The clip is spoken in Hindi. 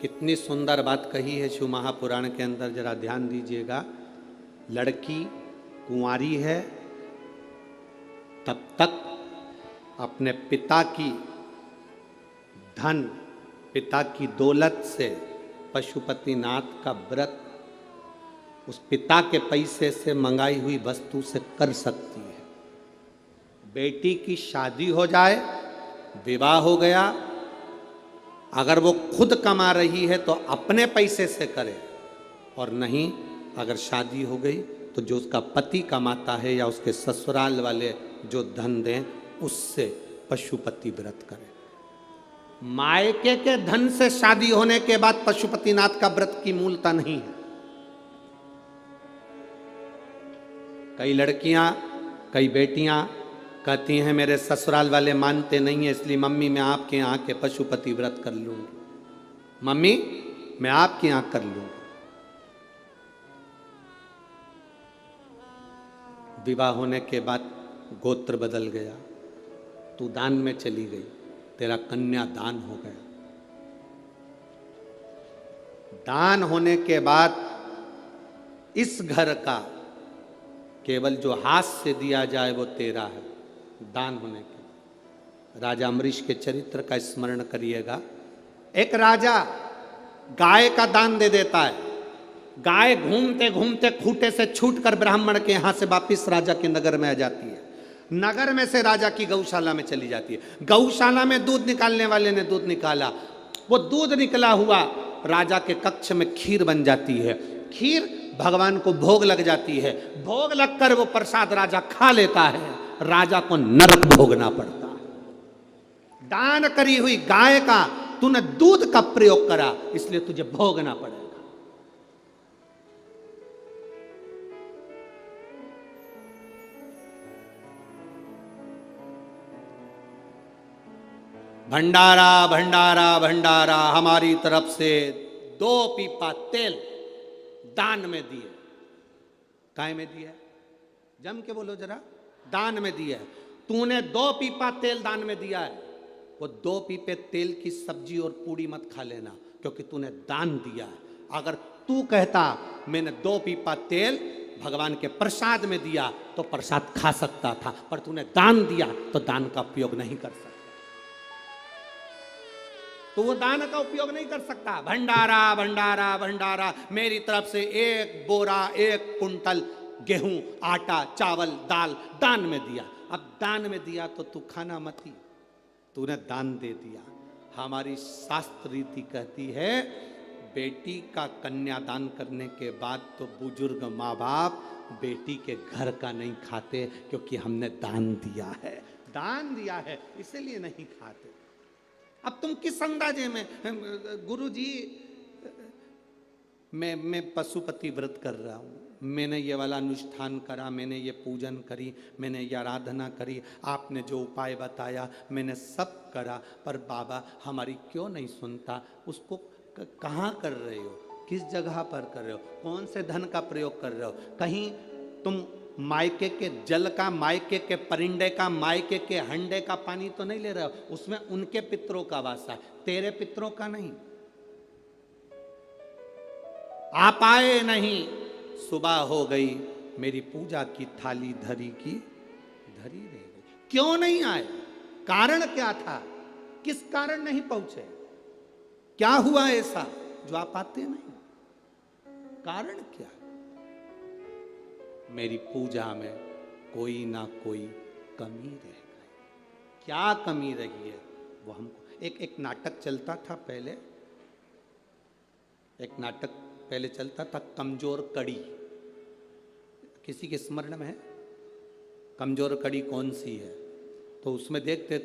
कितनी सुंदर बात कही है शिव महापुराण के अंदर, जरा ध्यान दीजिएगा। लड़की कुंवारी है तब तक अपने पिता की धन, पिता की दौलत से पशुपतिनाथ का व्रत उस पिता के पैसे से मंगाई हुई वस्तु से कर सकती है। बेटी की शादी हो जाए, विवाह हो गया, अगर वो खुद कमा रही है तो अपने पैसे से करे, और नहीं अगर शादी हो गई तो जो उसका पति कमाता है या उसके ससुराल वाले जो धन दें उससे पशुपति व्रत करे। मायके के धन से शादी होने के बाद पशुपतिनाथ का व्रत की मूलता नहीं है। कई लड़कियां, कई बेटियां कहती हैं मेरे ससुराल वाले मानते नहीं है, इसलिए मम्मी मैं आपके यहाँ के पशुपति व्रत कर लूंगी, मम्मी मैं आपके यहाँ कर लूंगी। विवाह होने के बाद गोत्र बदल गया, तू दान में चली गई, तेरा कन्या दान हो गया। दान होने के बाद इस घर का केवल जो हाथ से दिया जाए वो तेरा है। दान होने के राजा अम्बरीश के चरित्र का स्मरण करिएगा। एक राजा गाय का दान दे देता है। गाय घूमते घूमते खूंटे से छूटकर ब्राह्मण के यहां से वापिस राजा के नगर में आ जाती है। नगर में से राजा की गौशाला में चली जाती है। गौशाला में दूध निकालने वाले ने दूध निकाला, वो दूध निकला हुआ राजा के कक्ष में खीर बन जाती है। खीर भगवान को भोग लग जाती है। भोग लगकर वो प्रसाद राजा खा लेता है, राजा को नरक भोगना पड़ता है। दान करी हुई गाय का तूने दूध का प्रयोग करा, इसलिए तुझे भोगना पड़ेगा। भंडारा भंडारा भंडारा हमारी तरफ से 2 पीपा तेल दान में दिए। काय में दिया? जम के बोलो जरा। दान में दिया है। तूने 2 पीपा तेल दान में दिया है। वो 2 पीपे तेल की सब्जी और पूड़ी मत खा लेना, क्योंकि तूने दान दिया है। अगर तू कहता मैंने 2 पीपा तेल भगवान के प्रसाद में दिया तो प्रसाद खा सकता था, पर तूने दान दिया तो दान का उपयोग नहीं कर सकता। तो वो दान का उपयोग नहीं कर सकता। भंडारा भंडारा भंडारा, मेरी तरफ से 1 बोरा 1 कुंटल गेहूं, आटा, चावल, दाल दान में दिया। अब दान में दिया तो तू खाना मत ही, तूने दान दे दिया। हमारी शास्त्र रीति कहती है बेटी का कन्यादान करने के बाद तो बुजुर्ग माँ बाप बेटी के घर का नहीं खाते, क्योंकि हमने दान दिया है। दान दिया है इसीलिए नहीं खाते। अब तुम किस अंदाजे में गुरुजी मैं पशुपति व्रत कर रहा हूँ, मैंने ये वाला अनुष्ठान करा, मैंने ये पूजन करी, मैंने ये आराधना करी, आपने जो उपाय बताया मैंने सब करा, पर बाबा हमारी क्यों नहीं सुनता? उसको कहाँ कर रहे हो, किस जगह पर कर रहे हो, कौन से धन का प्रयोग कर रहे हो? कहीं तुम मायके के जल का, मायके के परिंदे का, मायके के हंडे का पानी तो नहीं ले रहे हो? उसमें उनके पितरों का वासा है, तेरे पितरों का नहीं। आप आए नहीं, सुबह हो गई, मेरी पूजा की थाली धरी की धरी रह गई। क्यों नहीं आए? कारण क्या था? किस कारण नहीं पहुंचे? क्या हुआ ऐसा जो आप आते नहीं? कारण क्या? मेरी पूजा में कोई ना कोई कमी रह गई। क्या कमी रही है वो हमको। एक नाटक चलता था पहले, एक नाटक पहले चलता था कमजोर कड़ी। किसी के स्मरण में है? कमजोर कड़ी कौन सी है? तो उसमें देखते